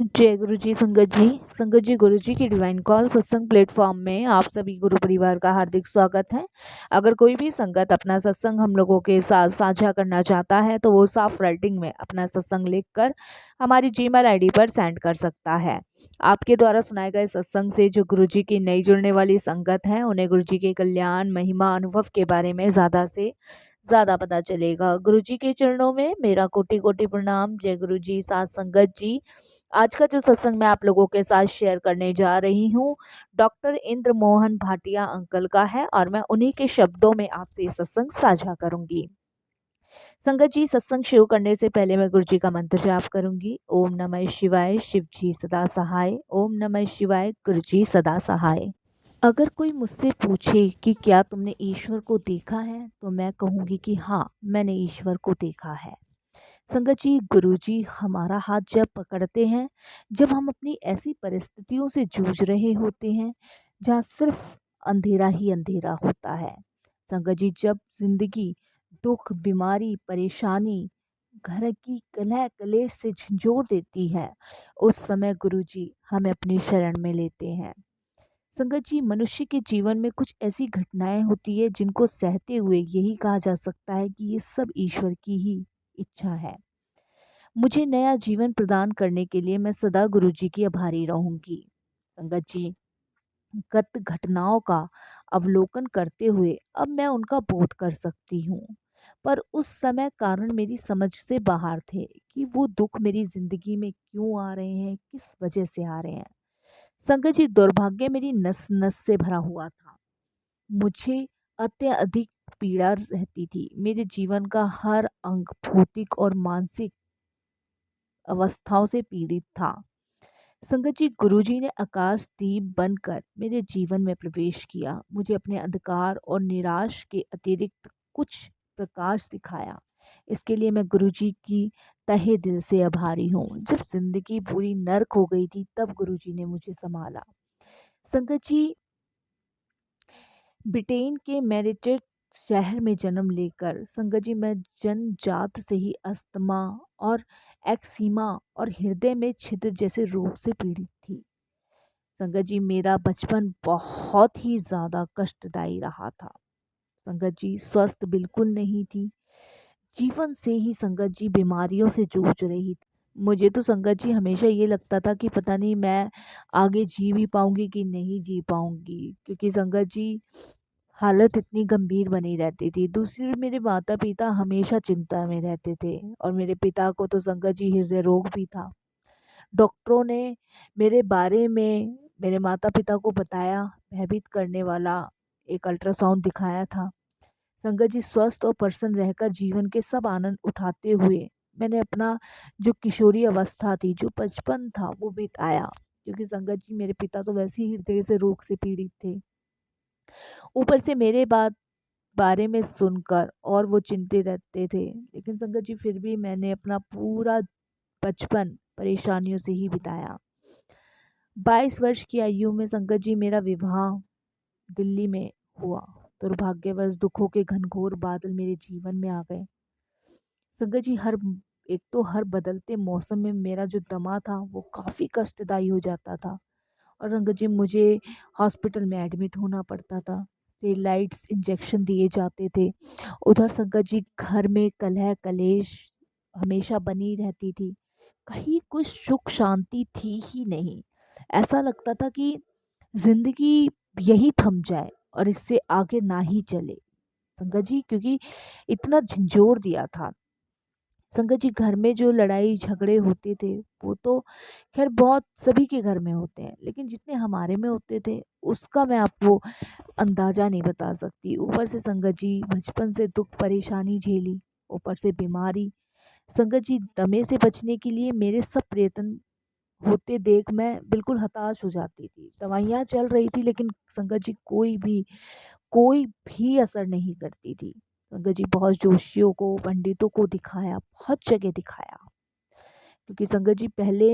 जय गुरु जी। संगत जी गुरु जी की डिवाइन कॉल सत्संग प्लेटफॉर्म में आप सभी गुरु परिवार का हार्दिक स्वागत है। अगर कोई भी संगत अपना सत्संग हम लोगों के साथ साझा करना चाहता है तो वो साफ राइटिंग में अपना सत्संग लिखकर हमारी जीमेल आईडी पर सेंड कर सकता है। आपके द्वारा सुनाए गए सत्संग से जो गुरु जी की नई जुड़ने वाली संगत है उन्हें गुरु जी के कल्याण महिमा अनुभव के बारे में ज़्यादा से ज़्यादा पता चलेगा। गुरु जी के चरणों में मेरा कोटि कोटि प्रणाम। जय गुरु जी। साथ संगत जी, आज का जो सत्संग मैं आप लोगों के साथ शेयर करने जा रही हूँ डॉक्टर इंद्र मोहन भाटिया अंकल का है और मैं उन्हीं के शब्दों में आपसे ये सत्संग साझा करूंगी। संगत जी, सत्संग शुरू करने से पहले मैं गुरु जी का मंत्र जाप करूंगी। ओम नमः शिवाय, शिव जी सदा सहाय। ओम नमः शिवाय, गुरु जी सदा सहाय। अगर कोई मुझसे पूछे कि क्या तुमने ईश्वर को देखा है तो मैं कहूंगी कि हाँ, मैंने ईश्वर को देखा है। संगत जी, गुरुजी हमारा हाथ जब पकड़ते हैं, जब हम अपनी ऐसी परिस्थितियों से जूझ रहे होते हैं जहाँ सिर्फ अंधेरा ही अंधेरा होता है। संगत जी, जब जिंदगी दुख, बीमारी, परेशानी, घर की कलह कलेश से झंझोर देती है, उस समय गुरुजी हमें अपनी शरण में लेते हैं। संगत जी, मनुष्य के जीवन में कुछ ऐसी घटनाएं होती है जिनको सहते हुए यही कहा जा सकता है कि ये सब ईश्वर की ही इच्छा है। मुझे नया जीवन प्रदान करने के लिए मैं सदा गुरुजी की आभारी रहूंगी। संगत जी, गत घटनाओं का अवलोकन करते हुए अब मैं उनका बोध कर सकती हूँ, पर उस समय कारण मेरी समझ से बाहर थे कि वो दुख मेरी जिंदगी में क्यों आ रहे हैं, किस वजह से आ रहे हैं। संगत जी, दुर्भाग्य मेरी नस नस से भरा हुआ था। मुझे अत्यधिक पीड़ा रहती थी। मेरे जीवन का हर अंग भौतिक और मानसिक अवस्थाओं से पीड़ित था। संगत जी, गुरुजी ने आकाश दीप बनकर मेरे जीवन में प्रवेश किया। मुझे अपने अंधकार और निराश के अतिरिक्त कुछ प्रकाश दिखाया। इसके लिए मैं गुरुजी की तहे दिल से आभारी हूँ। जब जिंदगी पूरी नर्क हो गई थी तब गुरुजी ने मुझे संभाला। संगत जी, ब्रिटेन के मेरिटेड शहर में जन्म लेकर संगत जी मैं जन्मजात से ही अस्थमा और एक्सीमा और हृदय में छिद्र जैसे रोग से पीड़ित थी। संगत जी, मेरा बचपन बहुत ही ज़्यादा कष्टदायी रहा था। संगत जी, स्वस्थ बिल्कुल नहीं थी। जीवन से ही संगत जी बीमारियों से जूझ रही थी। मुझे तो संगत जी हमेशा ये लगता था कि पता नहीं मैं आगे जी भी पाऊंगी कि नहीं जी पाऊंगी, क्योंकि संगत जी हालत इतनी गंभीर बनी रहती थी। दूसरी ओर मेरे माता पिता हमेशा चिंता में रहते थे और मेरे पिता को तो संगत जी हृदय रोग भी था। डॉक्टरों ने मेरे बारे में मेरे माता पिता को बताया, भयभीत करने वाला एक अल्ट्रासाउंड दिखाया था। संगत जी, स्वस्थ और प्रसन्न रहकर जीवन के सब आनंद उठाते हुए मैंने अपना जो किशोरी अवस्था थी, जो बचपन था, वो बिताया। क्योंकि संगत जी मेरे पिता तो वैसे ही हृदय से रोग से पीड़ित थे, ऊपर से मेरे बारे में सुनकर और वो चिंतित रहते थे। लेकिन संगत जी, फिर भी मैंने अपना पूरा बचपन परेशानियों से ही बिताया। 22 वर्ष की आयु में संगत जी मेरा विवाह दिल्ली में हुआ। दुर्भाग्यवश दुखों के घनघोर बादल मेरे जीवन में आ गए। संगत जी, एक तो हर बदलते मौसम में मेरा जो दमा था वो काफ़ी कष्टदायी हो जाता था और संगत जी मुझे हॉस्पिटल में एडमिट होना पड़ता था। स्टेरलाइट्स इंजेक्शन दिए जाते थे। उधर संगत जी घर में कलह कलेश हमेशा बनी रहती थी। कहीं कुछ सुख शांति थी ही नहीं। ऐसा लगता था कि जिंदगी यही थम जाए और इससे आगे ना ही चले। संगत जी, क्योंकि इतना झंझोर दिया था। संगत जी, घर में जो लड़ाई झगड़े होते थे वो तो खैर बहुत सभी के घर में होते हैं, लेकिन जितने हमारे में होते थे उसका मैं आपको अंदाजा नहीं बता सकती। ऊपर से संगत जी बचपन से दुख परेशानी झेली, ऊपर से बीमारी। संगत जी, दमे से बचने के लिए मेरे सब प्रयत्न होते देख मैं बिल्कुल हताश हो जाती थी। दवाइयाँ चल रही थी लेकिन संगत जी कोई भी असर नहीं करती थी। संगत जी, बहुत जोशियों को पंडितों को दिखाया, बहुत जगह दिखाया, क्योंकि संगत जी पहले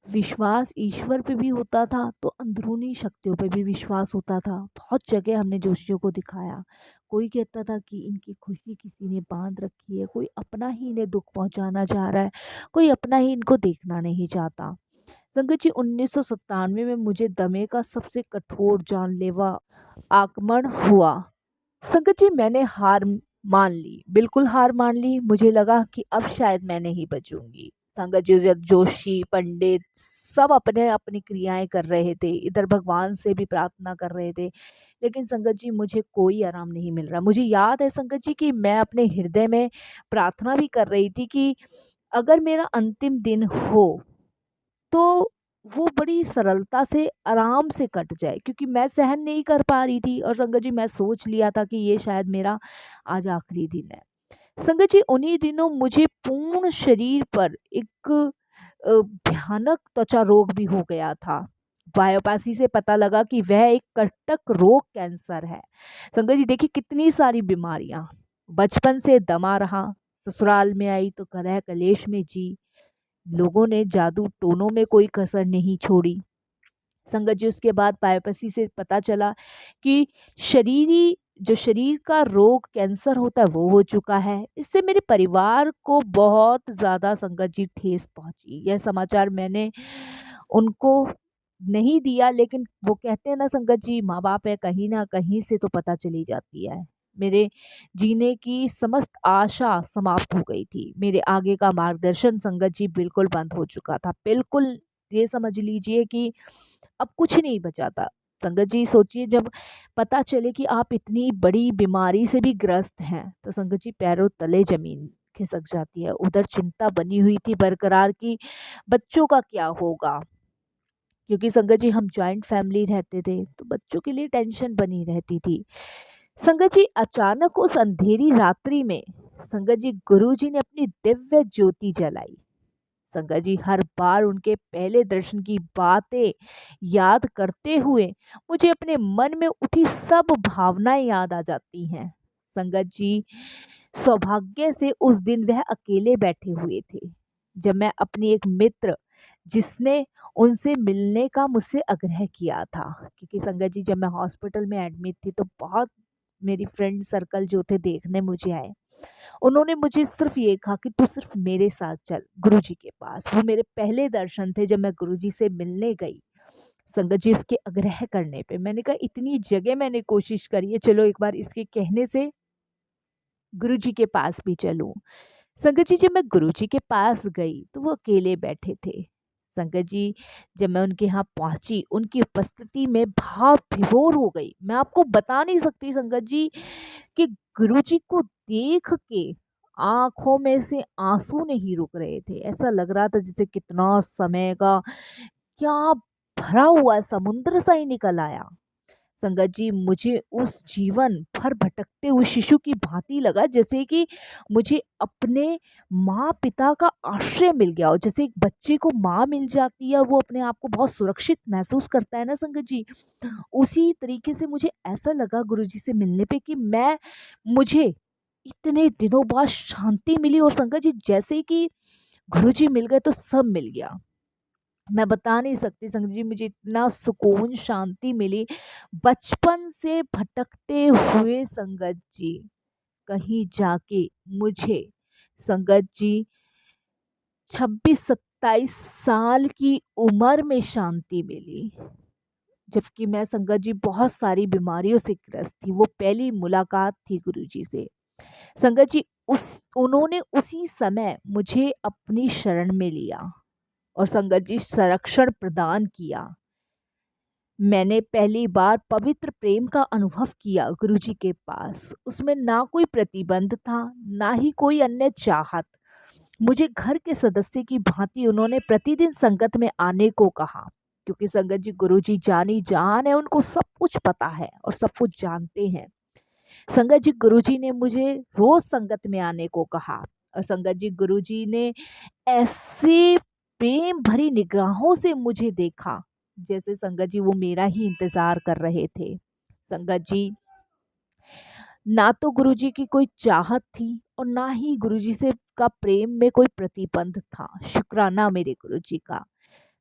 विश्वास ईश्वर पे भी होता था तो अंदरूनी शक्तियों पे भी विश्वास होता था। बहुत जगह हमने जोशियों को दिखाया। कोई कहता था कि इनकी खुशी किसी ने बांध रखी है, कोई अपना ही इन्हें दुख पहुंचाना चाह रहा है, कोई अपना ही इनको देखना नहीं चाहता। संगत जी, 1997 में मुझे दमे का सबसे कठोर जानलेवा आक्रमण हुआ। संगत जी, मैंने हार मान ली, बिल्कुल हार मान ली। मुझे लगा कि अब शायद मैं नहीं बचूंगी। संगत जी, जोशी पंडित सब अपने अपनी क्रियाएं कर रहे थे, इधर भगवान से भी प्रार्थना कर रहे थे, लेकिन संगत जी मुझे कोई आराम नहीं मिल रहा। मुझे याद है संगत जी कि मैं अपने हृदय में प्रार्थना भी कर रही थी कि अगर मेरा अंतिम दिन हो तो वो बड़ी सरलता से आराम से कट जाए, क्योंकि मैं सहन नहीं कर पा रही थी। और संगत जी, मैं सोच लिया था कि ये शायद मेरा आज आखिरी दिन है। संगत जी, उन्हीं दिनों मुझे पूर्ण शरीर पर एक भयानक त्वचा रोग भी हो गया था। बायोप्सी से पता लगा कि वह एक कर्कट रोग कैंसर है। संगत जी, देखिए कितनी सारी बीमारियां। बचपन से दमा रहा, ससुराल में आई तो कलह कलेश में जी। लोगों ने जादू टोनों में कोई कसर नहीं छोड़ी। संगत जी, उसके बाद बायोप्सी से पता चला कि शरीर का रोग कैंसर होता है वो हो चुका है। इससे मेरे परिवार को बहुत ज़्यादा संगत जी ठेस पहुंची। यह समाचार मैंने उनको नहीं दिया, लेकिन वो कहते हैं ना संगत जी, माँ बाप है, कहीं ना कहीं से तो पता चली जाती है। मेरे जीने की समस्त आशा समाप्त हो गई थी। मेरे आगे का मार्गदर्शन संगत जी बिल्कुल बंद हो चुका था। बिल्कुल ये समझ लीजिए कि अब कुछ नहीं बचा था। संगत जी सोचिए, जब पता चले कि आप इतनी बड़ी बीमारी से भी ग्रस्त हैं तो संगत जी पैरों तले जमीन खिसक जाती है। उधर चिंता बनी हुई थी बरकरार की बच्चों का क्या होगा, क्योंकि संगत जी हम जॉइंट फैमिली रहते थे तो बच्चों के लिए टेंशन बनी रहती थी। संगत जी, अचानक उस अंधेरी रात्रि में संगत जी गुरुजी ने अपनी दिव्य ज्योति जलाई। संगत जी, हर बार उनके पहले दर्शन की बातें याद करते हुए मुझे अपने मन में उठी सब भावनाएं याद आ जाती हैं। संगत जी, सौभाग्य से उस दिन वह अकेले बैठे हुए थे जब मैं अपनी एक मित्र जिसने उनसे मिलने का मुझसे आग्रह किया था, क्योंकि संगत जी जब मैं हॉस्पिटल में एडमिट थी तो बहुत मेरी फ्रेंड सर्कल जो थे देखने मुझे आए। उन्होंने मुझे सिर्फ ये कहा कि तू सिर्फ मेरे साथ चल गुरुजी के पास। वो मेरे पहले दर्शन थे जब मैं गुरुजी से मिलने गई। संगत जी, इसके आग्रह करने पे मैंने कहा इतनी जगह मैंने कोशिश करी है, चलो एक बार इसके कहने से गुरुजी के पास भी चलूं। संगत जी, जब मैं गुरुजी के पास गई तो वो अकेले बैठे थे। संगत जी, जब मैं उनके यहाँ पहुंची उनकी उपस्थिति में भाव विभोर हो गई। मैं आपको बता नहीं सकती संगत जी कि गुरुजी को देख के आंखों में से आंसू नहीं रुक रहे थे। ऐसा लग रहा था जैसे कितना समय का क्या भरा हुआ समुद्र सा ही निकल आया। संगत जी, मुझे उस जीवन भर भटकते हुए शिशु की भांति लगा, जैसे कि मुझे अपने माँ पिता का आश्रय मिल गया हो। जैसे एक बच्चे को माँ मिल जाती है और वो अपने आप को बहुत सुरक्षित महसूस करता है ना संगत जी, उसी तरीके से मुझे ऐसा लगा गुरुजी से मिलने पे कि मुझे इतने दिनों बाद शांति मिली। और संगत जी, जैसे कि गुरुजी मिल गए तो सब मिल गया। मैं बता नहीं सकती संगत जी, मुझे इतना सुकून शांति मिली। बचपन से भटकते हुए संगत जी कहीं जाके मुझे संगत जी 26-27 साल की उम्र में शांति मिली, जबकि मैं संगत जी बहुत सारी बीमारियों से ग्रस्त थी। वो पहली मुलाकात थी गुरुजी से। संगत जी, उस उन्होंने उसी समय मुझे अपनी शरण में लिया और संगत जी संरक्षण प्रदान किया। मैंने पहली बार पवित्र प्रेम का अनुभव किया गुरुजी के पास। उसमें ना कोई प्रतिबंध था, ना ही कोई अन्य चाहत। मुझे घर के सदस्य की भांति उन्होंने प्रतिदिन संगत में आने को कहा, क्योंकि संगत जी गुरुजी जानी जान है, उनको सब कुछ पता है और सब कुछ जानते हैं। संगत जी गुरुजी ने मुझे रोज संगत में आने को कहा और संगत जी गुरुजी ने ऐसे प्रेम भरी निगाहों से मुझे देखा जैसे संगत जी वो मेरा ही इंतजार कर रहे थे। संगत जी, ना तो गुरुजी की कोई चाहत थी और ना ही गुरुजी से का प्रेम में कोई प्रतिबंध था। शुक्राना मेरे गुरुजी का।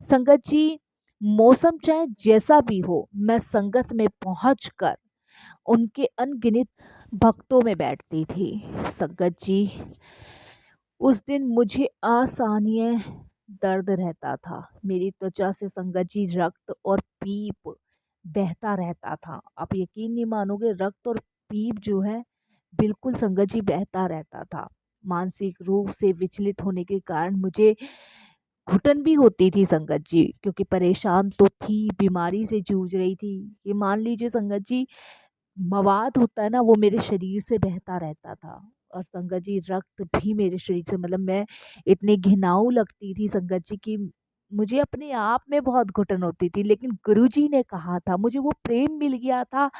संगत जी, मौसम चाहे जैसा भी हो, मैं संगत में पहुंचकर उनके अनगिनत भक्तों में बैठती थी। संगत जी, उस दिन मुझे असहनीय दर्द रहता था। मेरी त्वचा से संगत जी रक्त और पीप बहता रहता था। आप यकीन नहीं मानोगे, रक्त और पीप जो है बिल्कुल संगत जी बहता रहता था। मानसिक रूप से विचलित होने के कारण मुझे घुटन भी होती थी संगत जी, क्योंकि परेशान तो थी, बीमारी से जूझ रही थी। ये मान लीजिए संगत जी, मवाद होता है ना, वो मेरे शरीर से बहता रहता था। और संगत जी रक्त भी मेरे शरीर से, मतलब मैं इतनी घिनाऊ लगती थी संगत जी कि मुझे अपने आप में बहुत घुटन होती थी। लेकिन गुरुजी ने कहा था, मुझे वो प्रेम मिल गया था,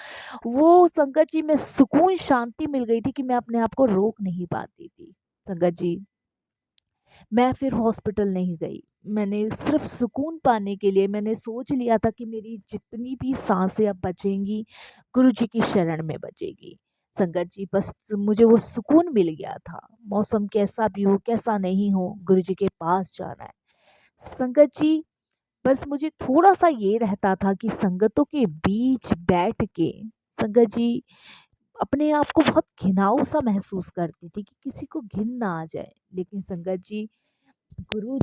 वो संगत जी में सुकून शांति मिल गई थी कि मैं अपने आप को रोक नहीं पाती थी। संगत जी, मैं फिर हॉस्पिटल नहीं गई। मैंने सिर्फ सुकून पाने के लिए मैंने सोच लिया था कि मेरी जितनी भी सांसें अब बचेंगी, गुरुजी की शरण में बचेगी। संगत जी, बस मुझे वो सुकून मिल गया था। मौसम कैसा भी हो, कैसा नहीं हो, गुरुजी के पास जाना है। संगत जी, बस मुझे थोड़ा-सा ये रहता था कि संगतों के बीच बैठ के संगत जी अपने आप को बहुत घिनाऊ-सा महसूस करती थी कि किसी को घिन ना आ जाए। लेकिन संगत जी, गुरु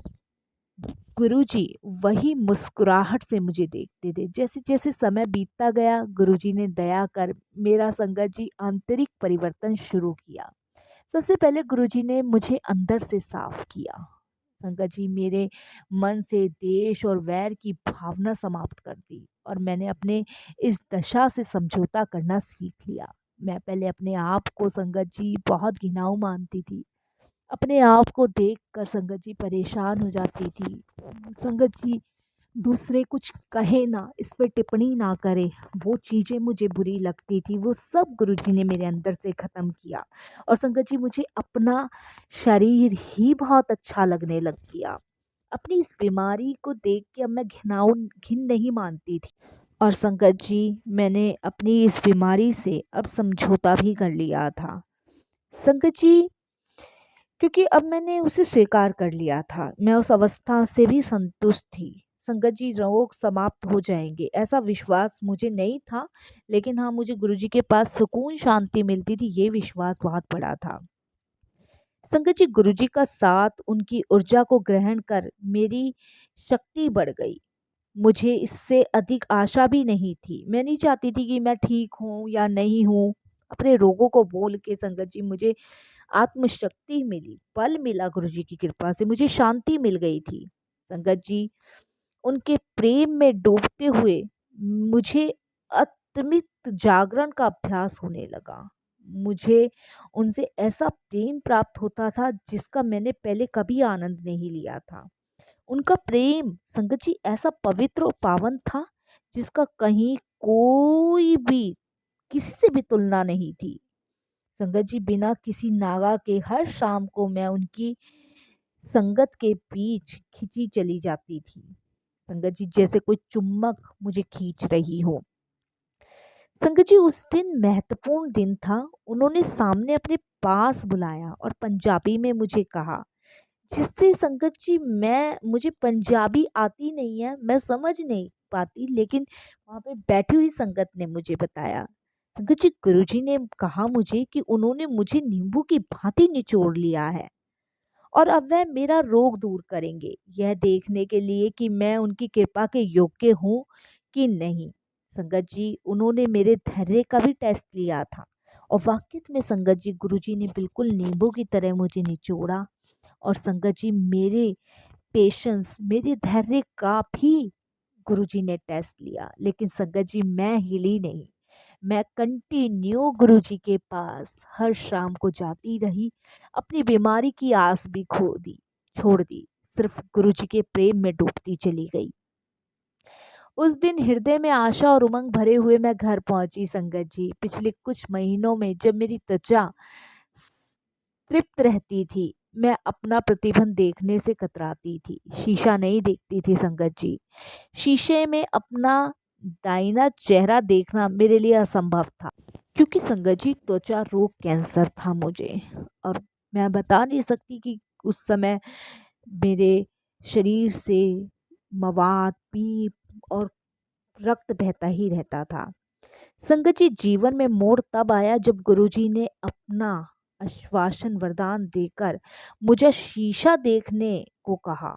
गुरुजी वही मुस्कुराहट से मुझे देखते थे। जैसे-जैसे समय बीतता गया, गुरुजी ने दया कर मेरा संगत जी आंतरिक परिवर्तन शुरू किया। सबसे पहले गुरुजी ने मुझे अंदर से साफ किया। संगत जी, मेरे मन से द्वेष और वैर की भावना समाप्त कर दी और मैंने अपने इस दशा से समझौता करना सीख लिया। मैं पहले अपने आप को संगत जी बहुत घिनाऊ मानती थी। अपने आप को देखकर संगत जी परेशान हो जाती थी। संगत जी, दूसरे कुछ कहे ना, इस पे टिप्पणी ना करे, वो चीज़ें मुझे बुरी लगती थी, वो सब गुरुजी ने मेरे अंदर से ख़त्म किया। और संगत जी, मुझे अपना शरीर ही बहुत अच्छा लगने लग गया। अपनी इस बीमारी को देख के अब मैं घिन नहीं मानती थी। और संगत जी, मैंने अपनी इस बीमारी से अब समझौता भी कर लिया था। संगत जी, क्योंकि अब मैंने उसे स्वीकार कर लिया था। मैं उस अवस्था से भी संतुष्ट थी। संगत जी, रोग समाप्त हो जाएँगे, ऐसा विश्वास मुझे नहीं था, लेकिन हाँ, मुझे गुरुजी के पास सुकून शांति मिलती थी, ये विश्वास बहुत बड़ा था। संगत जी, गुरुजी का साथ, उनकी ऊर्जा को ग्रहण कर मेरी शक्ति बढ़ गई। मुझे इससे अधिक आशा भी नहीं थी। मैं नहीं चाहती थी कि मैं ठीक हूँ या नहीं हूँ। अपने रोगों को बोल के संगत जी मुझे आत्मशक्ति मिली, बल मिला गुरुजी की कृपा से, मुझे शांति मिल गई थी। संगत जी, उनके प्रेम में डूबते हुए मुझे अतमित जागरण का अभ्यास होने लगा। मुझे उनसे ऐसा प्रेम प्राप्त होता था जिसका मैंने पहले कभी आनंद नहीं लिया था। उनका प्रेम संगत जी ऐसा पवित्र और पावन था जिसका कहीं कोई भी, किसी से भी तुलना नहीं थी। संगत जी, बिना किसी नागा के हर शाम को मैं उनकी संगत के बीच खिंची चली जाती थी। संगत जी, जैसे कोई चुम्बक मुझे खींच रही हो। संगत जी, उस दिन महत्वपूर्ण दिन था। उन्होंने सामने अपने पास बुलाया और पंजाबी में मुझे कहा, जिससे संगत जी, मैं मुझे पंजाबी आती नहीं है, मैं समझ नहीं पाती, लेकिन वहाँ पे बैठी हुई संगत ने मुझे बताया। संगत जी, गुरुजी ने कहा मुझे कि उन्होंने मुझे नींबू की भांति निचोड़ लिया है और अब वह मेरा रोग दूर करेंगे, यह देखने के लिए कि मैं उनकी कृपा के योग्य हूँ कि नहीं। संगत जी, उन्होंने मेरे धैर्य का भी टेस्ट लिया था और वाकई में संगत जी, गुरुजी ने बिल्कुल नींबू की तरह मुझे निचोड़ा। और संगत जी, मेरे पेशेंस, मेरे धैर्य का भी गुरुजी ने टेस्ट लिया, लेकिन संगत जी, मैं हिली नहीं। मैं कंटिन्यू गुरुजी के पास हर शाम को जाती रही। अपनी बीमारी की आस भी खो दी, छोड़ दी, सिर्फ गुरुजी के प्रेम में डूबती चली गई। उस दिन हृदय में आशा और उमंग भरे हुए मैं घर पहुंची संगत जी। पिछले कुछ महीनों में जब मेरी त्वचा तृप्त रहती थी, मैं अपना प्रतिबिंब देखने से कतराती थी। शीशा नहीं देखती थी संगत जी। शीशे में अपना दाहिना चेहरा देखना मेरे लिए असंभव था, क्योंकि संगत जी त्वचा रोग कैंसर था मुझे। और मैं बता नहीं सकती कि उस समय मेरे शरीर से मवाद, पीप और रक्त बहता ही रहता था। संगत जी, जीवन में मोड़ तब आया जब गुरुजी ने अपना आश्वासन वरदान देकर मुझे शीशा देखने को कहा।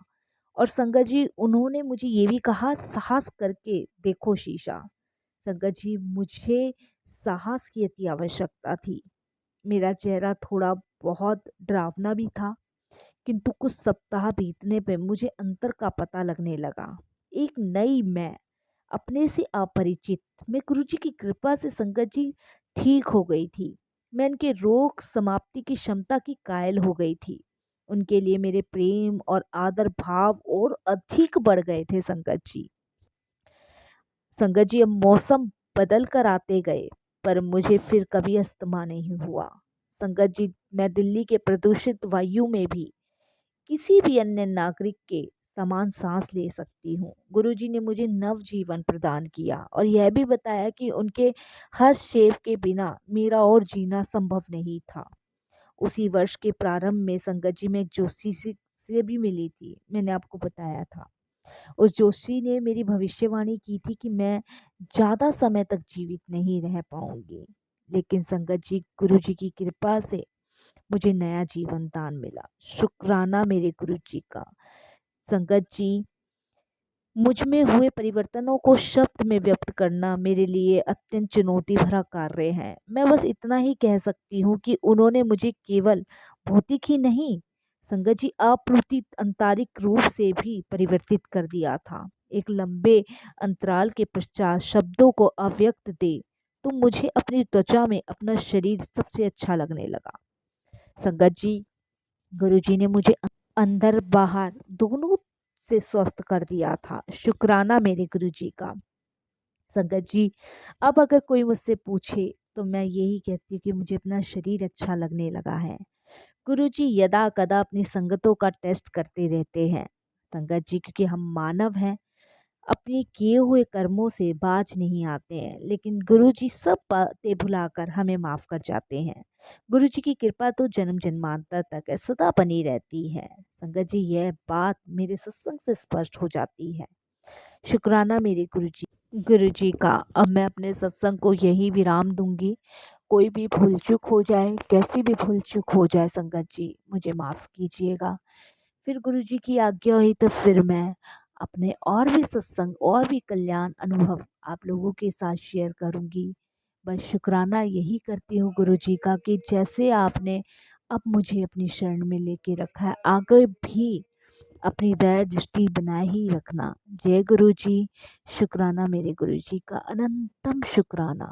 और संगत जी, उन्होंने मुझे ये भी कहा, साहस करके देखो शीशा। संगत जी, मुझे साहस की अति आवश्यकता थी। मेरा चेहरा थोड़ा बहुत डरावना भी था, किंतु कुछ सप्ताह बीतने पे मुझे अंतर का पता लगने लगा। एक नई मैं, अपने से अपरिचित मैं गुरुजी की कृपा से संगत जी ठीक हो गई थी। मैं उनके रोग समाप्ति की क्षमता की कायल हो गई थी। उनके लिए मेरे प्रेम और आदर भाव और अधिक बढ़ गए थे संगत जी। संगत जी, अब मौसम बदल कर आते गए, पर मुझे फिर कभी अस्थमा नहीं हुआ। संगत जी, मैं दिल्ली के प्रदूषित वायु में भी किसी भी अन्य नागरिक के समान सांस ले सकती हूँ। गुरुजी ने मुझे नव जीवन प्रदान किया और यह भी बताया कि उनके हस्तक्षेप के बिना मेरा और जीना संभव नहीं था। उसी वर्ष के प्रारंभ में संगत जी, मैं एक जोशी से भी मिली थी, मैंने आपको बताया था। उस जोशी ने मेरी भविष्यवाणी की थी कि मैं ज़्यादा समय तक जीवित नहीं रह पाऊंगी। लेकिन संगत जी, गुरुजी की कृपा से मुझे नया जीवन दान मिला। शुक्राना मेरे गुरुजी का। संगत जी, मुझ में हुए परिवर्तनों को शब्द में व्यक्त करना मेरे लिए अत्यंत चुनौती भरा कार्य है। मैं बस इतना ही कह सकती हूँ कि उन्होंने मुझे केवल भौतिक ही नहीं, संगत जी, अप्रतीत आंतरिक रूप से भी परिवर्तित कर दिया था। एक लंबे अंतराल के पश्चात शब्दों को अव्यक्त दे तो मुझे अपनी त्वचा में अपना शरीर सबसे अच्छा लगने लगा। संगत जी, गुरुजी ने मुझे अंदर बाहर दोनों से स्वस्थ कर दिया था। शुक्राना मेरे गुरुजी का। संगत जी, अब अगर कोई मुझसे पूछे तो मैं यही कहती हूँ कि मुझे अपना शरीर अच्छा लगने लगा है। गुरुजी यदा कदा अपनी संगतों का टेस्ट करते रहते हैं। संगत जी, क्योंकि हम मानव हैं, अपने किए हुए कर्मों से बाज नहीं आते हैं, लेकिन गुरुजी सब बातें भुलाकर हमें माफ कर जाते हैं। गुरुजी की कृपा तो जन्म जन्मांतर तक है, सदा बनी रहती है। संगत जी, यह बात मेरे सत्संग से स्पष्ट हो जाती है। शुक्राना मेरे गुरुजी। गुरुजी का। अब मैं अपने सत्संग को यही विराम दूंगी। कोई भी भूल चूक हो जाए, कैसी भी भूल चूक हो जाए, संगत जी मुझे माफ़ कीजिएगा। फिर गुरुजी की आज्ञा हुई तो फिर मैं अपने और भी सत्संग और भी कल्याण अनुभव आप लोगों के साथ शेयर करूंगी। बस शुक्राना यही करती हूँ गुरुजी का कि जैसे आपने अब मुझे अपनी शरण में लेके रखा है, आगे भी अपनी दया दृष्टि बनाए ही रखना। जय गुरुजी। शुक्राना मेरे गुरुजी का, अनंतम शुक्राना।